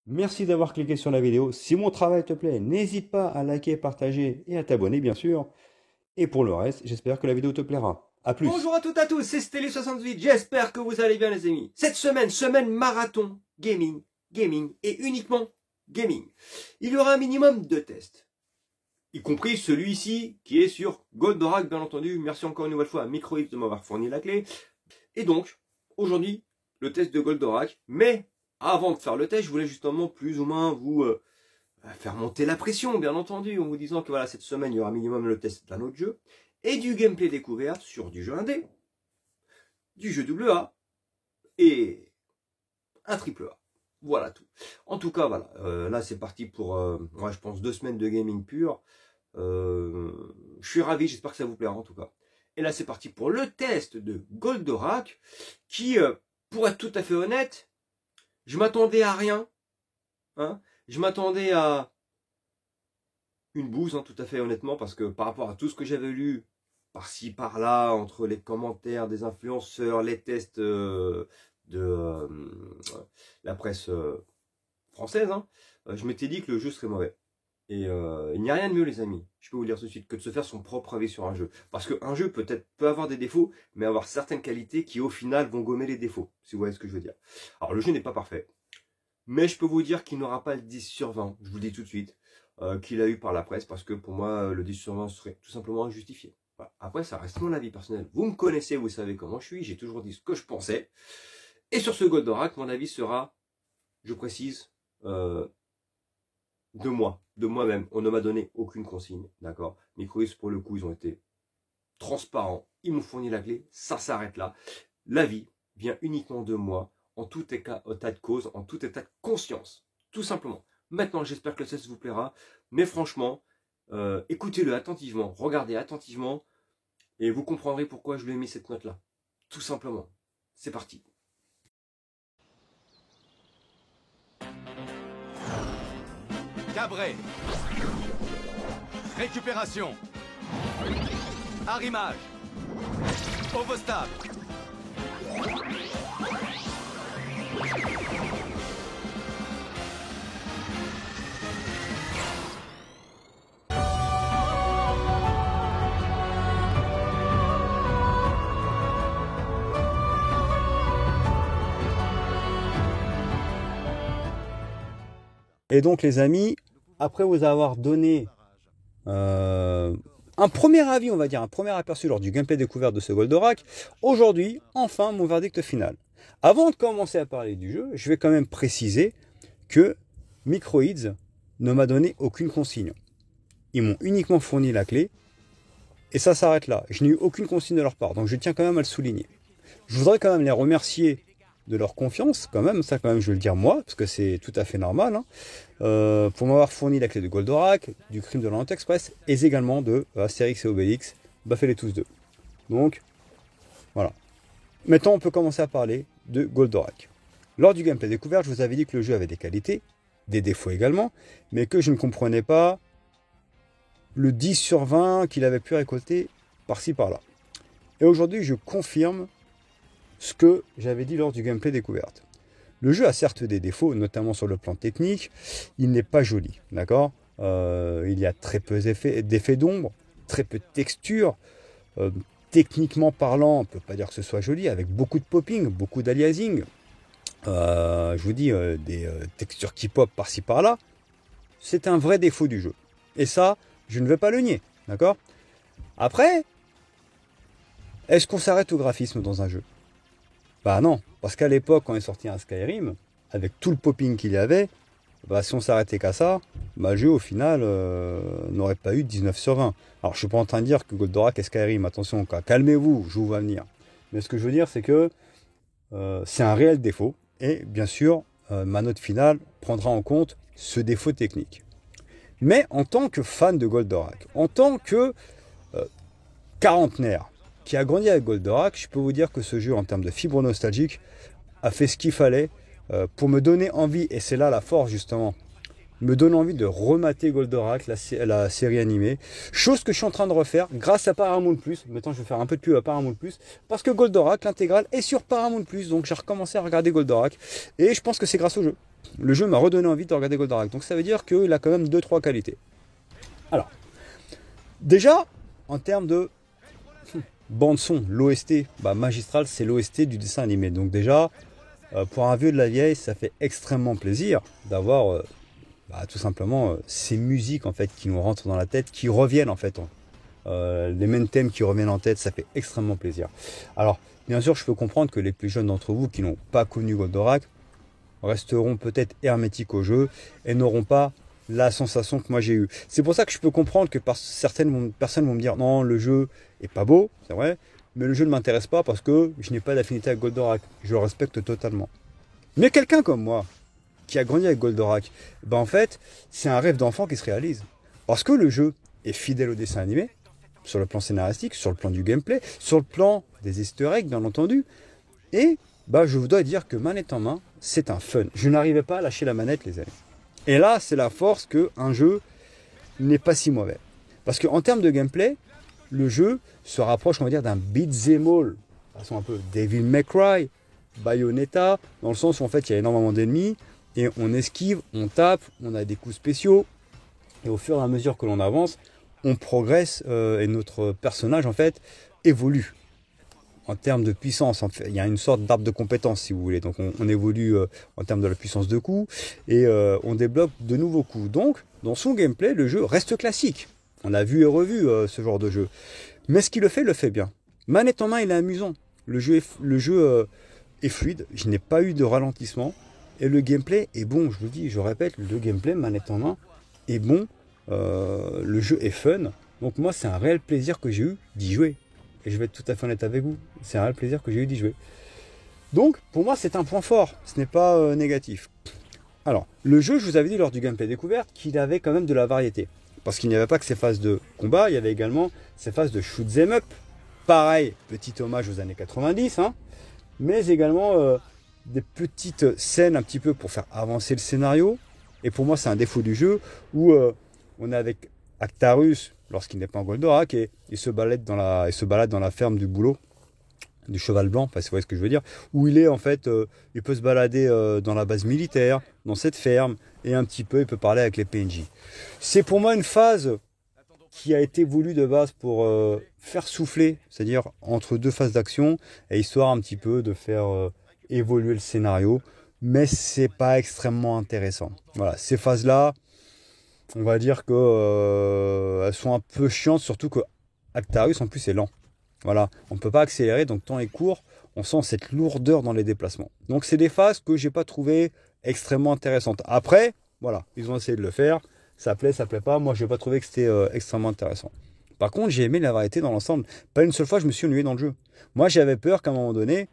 Merci d'avoir cliqué sur la vidéo. Si mon travail te plaît, n'hésite pas à liker, partager et à t'abonner, bien sûr. Et pour le reste, j'espère que la vidéo te plaira. À plus. Bonjour à toutes et à tous, c'est Stelly68, j'espère que vous allez bien les amis. Cette semaine marathon, gaming et uniquement gaming. Il y aura un minimum de tests, y compris celui-ci qui est sur Goldorak bien entendu. Merci encore une nouvelle fois à Microids de m'avoir fourni la clé. Et donc, aujourd'hui, le test de Goldorak, mais avant de faire le test, je voulais justement plus ou moins vous faire monter la pression, bien entendu, en vous disant que voilà, cette semaine, il y aura minimum le test d'un autre jeu, et du gameplay découverte sur du jeu indé, du jeu AA, et un triple A. Voilà tout. En tout cas, voilà, là c'est parti pour, moi je pense 2 semaines de gaming pur. Je suis ravi, j'espère que ça vous plaira en tout cas. Et là c'est parti pour le test de Goldorak, qui, pour être tout à fait honnête, je m'attendais à rien. Hein, je m'attendais à une bouse, hein, tout à fait honnêtement, parce que par rapport à tout ce que j'avais lu, par-ci, par-là, entre les commentaires des influenceurs, les tests de la presse française, hein, je m'étais dit que le jeu serait mauvais. Et il n'y a rien de mieux, les amis, je peux vous le dire tout de suite, que de se faire son propre avis sur un jeu. Parce qu'un jeu peut avoir des défauts, mais avoir certaines qualités qui au final vont gommer les défauts, si vous voyez ce que je veux dire. Alors le jeu n'est pas parfait, mais je peux vous dire qu'il n'aura pas le 10 sur 20, je vous le dis tout de suite, qu'il a eu par la presse, parce que pour moi, le 10 sur 20 serait tout simplement injustifié. Voilà. Après, ça reste mon avis personnel. Vous me connaissez, vous savez comment je suis, j'ai toujours dit ce que je pensais. Et sur ce Goldorak, mon avis sera, je précise, de moi-même. On ne m'a donné aucune consigne, d'accord. Microids, pour le coup, ils ont été transparents, ils m'ont fourni la clé, ça s'arrête là. L'avis vient uniquement de moi, en tout état de cause, en tout état de conscience, tout simplement. Maintenant, j'espère que le test vous plaira, mais franchement, écoutez-le attentivement, regardez attentivement, et vous comprendrez pourquoi je lui ai mis cette note-là. Tout simplement. C'est parti. Cabré. Récupération. Arrimage. Ovostable. Et donc les amis, après vous avoir donné un premier avis, on va dire, un premier aperçu lors du gameplay découverte de ce Goldorak, aujourd'hui, enfin, mon verdict final. Avant de commencer à parler du jeu, je vais quand même préciser que Microids ne m'a donné aucune consigne. Ils m'ont uniquement fourni la clé, et ça s'arrête là. Je n'ai eu aucune consigne de leur part, donc je tiens quand même à le souligner. Je voudrais quand même les remercier de leur confiance, quand même, ça quand même je veux le dire moi, parce que c'est tout à fait normal, hein, pour m'avoir fourni la clé de Goldorak, du Crime de l'Orient Express, et également de Astérix et Obélix, baffez-les tous deux. Donc, voilà. Maintenant, on peut commencer à parler de Goldorak. Lors du gameplay découverte, je vous avais dit que le jeu avait des qualités, des défauts également, mais que je ne comprenais pas le 10 sur 20 qu'il avait pu récolter par-ci par-là. Et aujourd'hui, je confirme ce que j'avais dit lors du gameplay découverte. Le jeu a certes des défauts, notamment sur le plan technique. Il n'est pas joli, d'accord. Il y a très peu d'effets d'ombre, très peu de texture. Techniquement parlant, on ne peut pas dire que ce soit joli, avec beaucoup de popping, beaucoup d'aliasing. Je vous dis, des textures qui pop par-ci par-là. C'est un vrai défaut du jeu. Et ça, je ne vais pas le nier, d'accord. Après, est-ce qu'on s'arrête au graphisme dans un jeu? Bah non, parce qu'à l'époque, quand est sorti un Skyrim, avec tout le popping qu'il y avait, bah si on s'arrêtait qu'à ça, bah le jeu au final n'aurait pas eu 19 sur 20. Alors je suis pas en train de dire que Goldorak et Skyrim, attention, calmez-vous, je vous vois venir. Mais ce que je veux dire, c'est que c'est un réel défaut, et bien sûr, ma note finale prendra en compte ce défaut technique. Mais en tant que fan de Goldorak, en tant que quarantenaire, qui a grandi avec Goldorak, je peux vous dire que ce jeu, en termes de fibre nostalgique, a fait ce qu'il fallait pour me donner envie, et c'est là la force justement, me donne envie de remater Goldorak, la série animée, chose que je suis en train de refaire grâce à Paramount+. Maintenant, je vais faire un peu de pub à Paramount+, parce que Goldorak, l'intégrale, est sur Paramount+, donc j'ai recommencé à regarder Goldorak, et je pense que c'est grâce au jeu. le jeu m'a redonné envie de regarder Goldorak. Donc ça veut dire qu'il a quand même 2-3 qualités. Alors, déjà, en termes de bande-son, l'OST, magistral, c'est l'OST du dessin animé. Donc déjà, pour un vieux de la vieille, ça fait extrêmement plaisir d'avoir tout simplement ces musiques en fait qui nous rentrent dans la tête, qui reviennent en fait. Les mêmes thèmes qui reviennent en tête, ça fait extrêmement plaisir. Alors, bien sûr, je peux comprendre que les plus jeunes d'entre vous qui n'ont pas connu Goldorak resteront peut-être hermétiques au jeu et n'auront pas la sensation que moi j'ai eue. C'est pour ça que je peux comprendre que certaines personnes vont me dire non, le jeu est pas beau, c'est vrai, mais le jeu ne m'intéresse pas parce que je n'ai pas d'affinité avec Goldorak. Je le respecte totalement. Mais quelqu'un comme moi, qui a grandi avec Goldorak, en fait, c'est un rêve d'enfant qui se réalise. Parce que le jeu est fidèle au dessin animé, sur le plan scénaristique, sur le plan du gameplay, sur le plan des easter eggs, bien entendu. Et je vous dois dire que manette en main, c'est un fun. Je n'arrivais pas à lâcher la manette, les amis. Et là, c'est la force qu'un jeu n'est pas si mauvais. Parce qu'en termes de gameplay, le jeu se rapproche, on va dire, d'un beat'em all. De façon un peu Devil May Cry, Bayonetta, dans le sens où en fait, il y a énormément d'ennemis, et on esquive, on tape, on a des coups spéciaux, et au fur et à mesure que l'on avance, on progresse, et notre personnage, en fait, évolue. En termes de puissance, en fait, il y a une sorte d'arbre de compétences, si vous voulez. Donc, on évolue en termes de la puissance de coups et on développe de nouveaux coups. Donc, dans son gameplay, le jeu reste classique. On a vu et revu ce genre de jeu. Mais ce qu'il le fait bien. Manette en main, il est amusant. Le jeu est fluide. Je n'ai pas eu de ralentissement. Et le gameplay est bon. Je vous dis, je répète, le gameplay manette en main est bon. Le jeu est fun. Donc, moi, c'est un réel plaisir que j'ai eu d'y jouer. Et je vais être tout à fait honnête avec vous, c'est un réel plaisir que j'ai eu d'y jouer. Donc, pour moi, c'est un point fort, ce n'est pas négatif. Alors, le jeu, je vous avais dit lors du gameplay découverte qu'il avait quand même de la variété. Parce qu'il n'y avait pas que ces phases de combat, il y avait également ces phases de shoot 'em up. Pareil, petit hommage aux années 90, mais également des petites scènes un petit peu pour faire avancer le scénario. Et pour moi, c'est un défaut du jeu où on est avec Actarus, lorsqu'il n'est pas en Goldorak, et il se balade dans la ferme du boulot, du cheval blanc, vous voyez ce que je veux dire, où il est en fait, il peut se balader dans la base militaire, dans cette ferme, et un petit peu, il peut parler avec les PNJ. C'est pour moi une phase qui a été voulue de base pour faire souffler, c'est-à-dire entre deux phases d'action, et histoire un petit peu de faire évoluer le scénario, mais c'est pas extrêmement intéressant. Voilà, ces phases-là, on va dire que elles sont un peu chiantes, surtout que Actarus en plus est lent. Voilà, on ne peut pas accélérer, donc temps est court, on sent cette lourdeur dans les déplacements. Donc c'est des phases que j'ai pas trouvées extrêmement intéressantes. Après, voilà, ils ont essayé de le faire, ça plaît pas, moi je n'ai pas trouvé que c'était extrêmement intéressant. Par contre, j'ai aimé la variété dans l'ensemble. Pas une seule fois je me suis ennuyé dans le jeu. Moi j'avais peur qu'à un moment donné,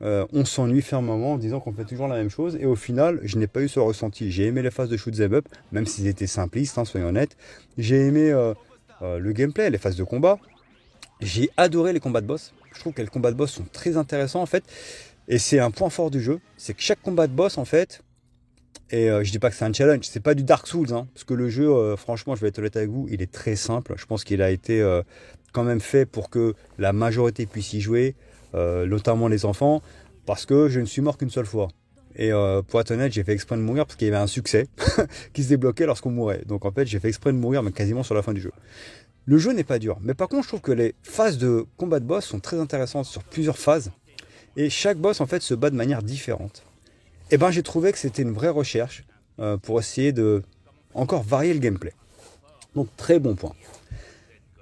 on s'ennuie fermement en disant qu'on fait toujours la même chose, et au final je n'ai pas eu ce ressenti. J'ai aimé les phases de shoot 'em up, même s'ils étaient simplistes, soyons honnêtes. J'ai aimé le gameplay, les phases de combat. J'ai adoré les combats de boss. Je trouve que les combats de boss sont très intéressants en fait, et c'est un point fort du jeu, c'est que chaque combat de boss en fait, et je dis pas que c'est un challenge, c'est pas du Dark Souls, parce que le jeu, franchement, je vais être honnête avec vous, il est très simple. Je pense qu'il a été quand même fait pour que la majorité puisse y jouer, notamment les enfants, parce que je ne suis mort qu'une seule fois. Et pour être honnête, j'ai fait exprès de mourir parce qu'il y avait un succès qui se débloquait lorsqu'on mourait. Donc en fait, j'ai fait exprès de mourir, mais quasiment sur la fin du jeu. Le jeu n'est pas dur, mais par contre, je trouve que les phases de combat de boss sont très intéressantes sur plusieurs phases, et chaque boss en fait se bat de manière différente. Et j'ai trouvé que c'était une vraie recherche pour essayer de encore varier le gameplay. Donc très bon point.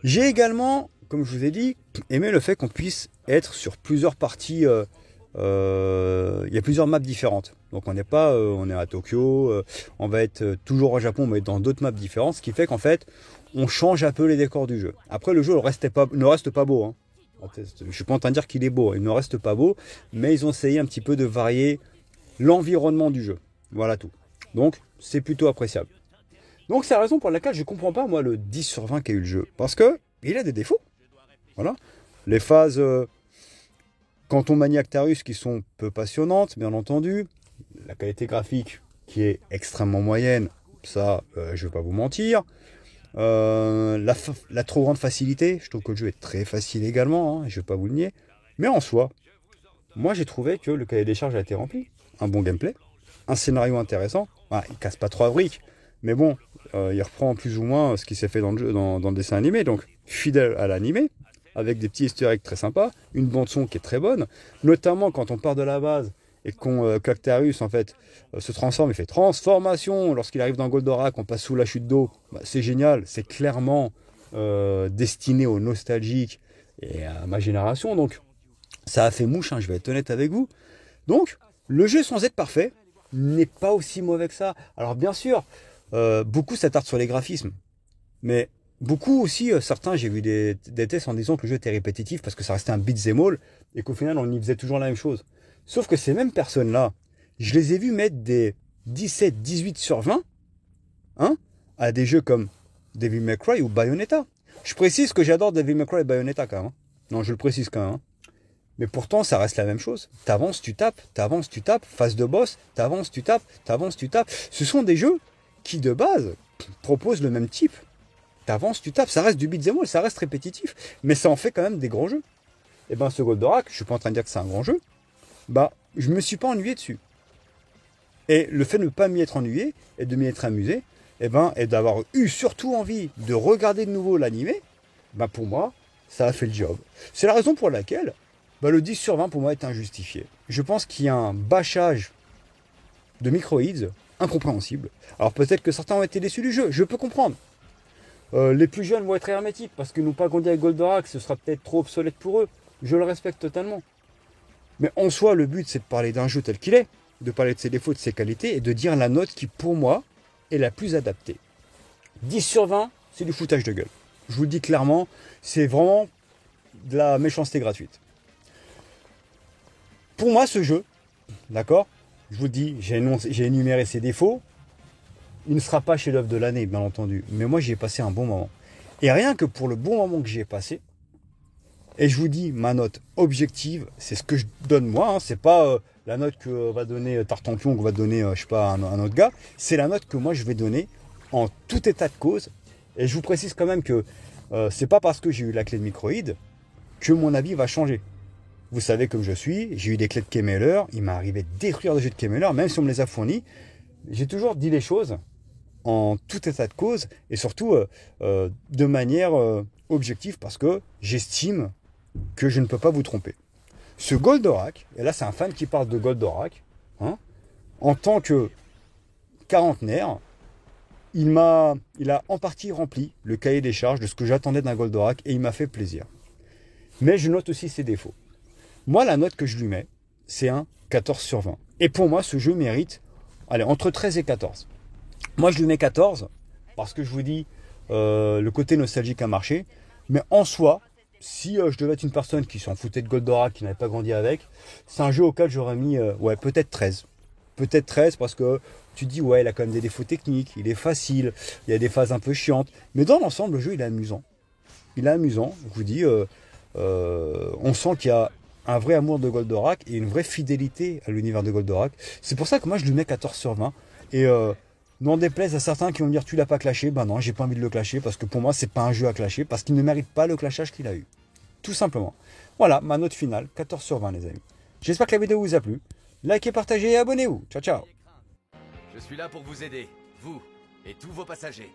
J'ai également, comme je vous ai dit, aimé le fait qu'on puisse être sur plusieurs parties. Il y a plusieurs maps différentes. Donc on n'est pas, on est à Tokyo, on va être toujours au Japon, mais dans d'autres maps différentes, ce qui fait qu'en fait, on change un peu les décors du jeu. Après, le jeu ne reste pas beau. Je ne suis pas en train de dire qu'il est beau, il ne reste pas beau, mais ils ont essayé un petit peu de varier l'environnement du jeu. Voilà tout. Donc, c'est plutôt appréciable. Donc, c'est la raison pour laquelle je ne comprends pas, moi, le 10 sur 20 qu'a eu le jeu. Parce que il a des défauts. Voilà. Les phases, quand on manie Actarus, qui sont peu passionnantes, bien entendu. La qualité graphique, qui est extrêmement moyenne, ça, je ne vais pas vous mentir. La trop grande facilité, je trouve que le jeu est très facile également, je ne vais pas vous le nier. Mais en soi, moi, j'ai trouvé que le cahier des charges a été rempli. Un bon gameplay, un scénario intéressant. Ah, il casse pas 3 briques, mais bon, il reprend plus ou moins ce qui s'est fait dans le jeu, dans le dessin animé, donc fidèle à l'animé, avec des petits easter eggs très sympas, une bande son qui est très bonne, notamment quand on part de la base et qu'Actarus en fait se transforme, il fait transformation lorsqu'il arrive dans Goldorak, on passe sous la chute d'eau, bah, c'est génial, c'est clairement destiné aux nostalgiques et à ma génération, donc ça a fait mouche, hein, je vais être honnête avec vous. Donc, le jeu sans être parfait n'est pas aussi mauvais que ça. Alors bien sûr, beaucoup s'attardent sur les graphismes, mais beaucoup aussi, certains, j'ai vu des tests en disant que le jeu était répétitif parce que ça restait un beat'em all et qu'au final on y faisait toujours la même chose. Sauf que ces mêmes personnes-là, je les ai vues mettre des 17, 18 sur 20 hein, à des jeux comme Devil May Cry ou Bayonetta. Je précise que j'adore Devil May Cry et Bayonetta quand même. Hein. Non, je le précise quand même. Hein. Mais pourtant, ça reste la même chose. T'avances, tu tapes, phase de boss, t'avances, tu tapes. Ce sont des jeux qui, de base, proposent le même type. T'avances, tu tapes, ça reste du beat'em all, ça reste répétitif, mais ça en fait quand même des grands jeux. Et ben ce Goldorak, je suis pas en train de dire que c'est un grand jeu, bah je me suis pas ennuyé dessus. Et le fait de ne pas m'y être ennuyé et de m'y être amusé, et d'avoir eu surtout envie de regarder de nouveau l'animé, bah pour moi, ça a fait le job. C'est la raison pour laquelle bah, le 10 sur 20 pour moi est injustifié. Je pense qu'il y a un bâchage de Microids incompréhensible. Alors peut-être que certains ont été déçus du jeu, je peux comprendre. Les plus jeunes vont être hermétiques parce qu'ils n'ont pas grandi avec Goldorak, ce sera peut-être trop obsolète pour eux. Je le respecte totalement. Mais en soi, le but c'est de parler d'un jeu tel qu'il est, de parler de ses défauts, de ses qualités et de dire la note qui pour moi est la plus adaptée. 10 sur 20, c'est du foutage de gueule. Je vous le dis clairement, c'est vraiment de la méchanceté gratuite. Pour moi, ce jeu, d'accord, je vous le dis, j'ai énuméré ses défauts. Il ne sera pas chef-d'œuvre de l'année, bien entendu. Mais moi, j'y ai passé un bon moment. Et rien que pour le bon moment que j'y ai passé, et je vous dis, ma note objective, c'est ce que je donne moi. Hein, c'est pas la note que va donner Tartampion, que va donner, je sais pas, un autre gars. C'est la note que moi, je vais donner en tout état de cause. Et je vous précise quand même que c'est pas parce que j'ai eu la clé de Microïd que mon avis va changer. Vous savez comme je suis, j'ai eu des clés de Kemeller, il m'est arrivé de détruire des jeux de Kemeller, même si on me les a fournis. J'ai toujours dit les choses en tout état de cause et surtout de manière objective parce que j'estime que je ne peux pas vous tromper. Ce Goldorak, et là c'est un fan qui parle de Goldorak, hein, en tant que quarantenaire, il a en partie rempli le cahier des charges de ce que j'attendais d'un Goldorak et il m'a fait plaisir. Mais je note aussi ses défauts. Moi, la note que je lui mets, c'est un 14 sur 20. Et pour moi, ce jeu mérite, allez, entre 13 et 14. Moi, je lui mets 14, parce que je vous dis, le côté nostalgique a marché. Mais en soi, si je devais être une personne qui s'en foutait de Goldorak, qui n'avait pas grandi avec, c'est un jeu auquel j'aurais mis, ouais, peut-être 13. Peut-être 13, parce que tu te dis, ouais, il a quand même des défauts techniques, il est facile, il y a des phases un peu chiantes. Mais dans l'ensemble, le jeu, il est amusant. Il est amusant, je vous dis, on sent qu'il y a un vrai amour de Goldorak et une vraie fidélité à l'univers de Goldorak. C'est pour ça que moi je lui mets 14 sur 20. Et n'en déplaise à certains qui vont me dire tu l'as pas clashé, ben non, j'ai pas envie de le clasher parce que pour moi c'est pas un jeu à clasher parce qu'il ne mérite pas le clashage qu'il a eu. Tout simplement. Voilà, ma note finale, 14 sur 20 les amis. J'espère que la vidéo vous a plu. Likez, partagez et abonnez-vous. Ciao ciao. Je suis là pour vous aider, vous et tous vos passagers.